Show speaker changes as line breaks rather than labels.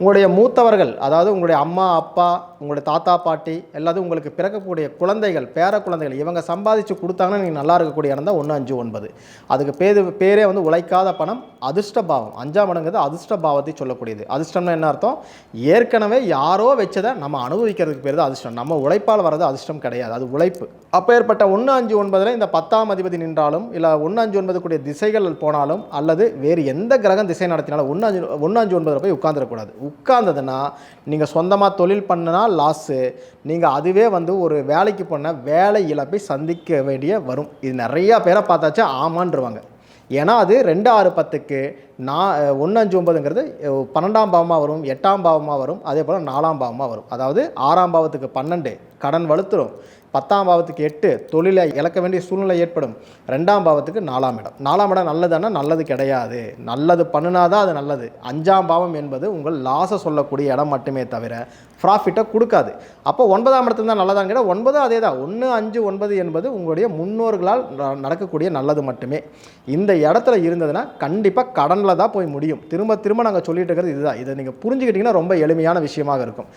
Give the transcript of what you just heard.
உங்களுடைய மூத்தவர்கள், அதாவது உங்களுடைய அம்மா, அப்பா, உங்களுடைய தாத்தா, பாட்டி எல்லாத்தையும் உங்களுக்கு பிறக்கக்கூடிய குழந்தைகள், பேர குழந்தைகள் இவங்க சம்பாதிச்சு கொடுத்தாங்கன்னா நீங்கள் நல்லா இருக்கக்கூடிய இடம் தான் 1, 5, 9. அதுக்கு பேரே வந்து உழைக்காத பணம், அதிர்ஷ்ட பாவம். 5ஆம் இடங்கிறது அதிர்ஷ்ட பாவத்தை சொல்லக்கூடியது. அதிர்ஷ்டம்னா என்ன அர்த்தம்? ஏற்கனவே யாரோ வச்சதை நம்ம அனுபவிக்கிறதுக்கு பேர் தான் அதிர்ஷ்டம். நம்ம உழைப்பால் வர்றது அதிர்ஷ்டம் கிடையாது, அது உழைப்பு. அப்பேற்பட்ட 1, 5, 9 இந்த 10ஆம் அதிபதி நின்றாலும், இல்லை 1, 5, 9 கூடிய திசைகள் போனாலும், அல்லது வேறு எந்த கிரகம் திசை நடத்தினாலும் 1, 5, 9 போய் உட்கார்ந்துடக்கூடாது. உட்கார்ந்ததுன்னா நீங்கள் சொந்தமாக தொழில் பண்ணினா லாஸு, நீங்கள் அதுவே வந்து ஒரு வேலைக்கு போனால் வேலை இழப்பை சந்திக்க வேண்டிய வரும். இது நிறையா பேரை பார்த்தாச்சா ஆமான்ருவாங்க. ஏன்னா அது 2, 6, 10க்கு 1, 5, 9ங்கிறது 12ஆம் பாவமாக வரும், 8ஆம் பாவமாக வரும், அதே போல் 4ஆம் பாவமாக வரும். அதாவது 6ஆம் பாவத்துக்கு 12 கடன் வலுத்துரும், 10ஆம் பாவத்துக்கு 8 தொழிலை இழக்க வேண்டிய சூழ்நிலை ஏற்படும், 2ஆம் பாவத்துக்கு 4ஆம் இடம். 4ஆம் இடம் நல்லதுன்னா நல்லது கிடையாது, நல்லது பண்ணினாதான் அது நல்லது. 5ஆம் பாவம் என்பது உங்கள் லாஸை சொல்லக்கூடிய இடம் மட்டுமே தவிர ப்ராஃபிட்டை கொடுக்காது. அப்போ 9ஆம் இடத்துல தான் நல்லதான்னு கேட்டால் 9 அதே தான். 1, 5, 9 என்பது உங்களுடைய முன்னோர்களால் நடக்கக்கூடிய நல்லது மட்டுமே. இந்த இடத்துல இருந்ததுன்னா கண்டிப்பாக கடனில் தான் போய் முடியும். திரும்ப திரும்ப நாங்கள் சொல்லிட்டு இருக்கிறது இதுதான். இதை நீங்கள் புரிஞ்சுக்கிட்டிங்கன்னா ரொம்ப எளிமையான விஷயமாக இருக்கும்.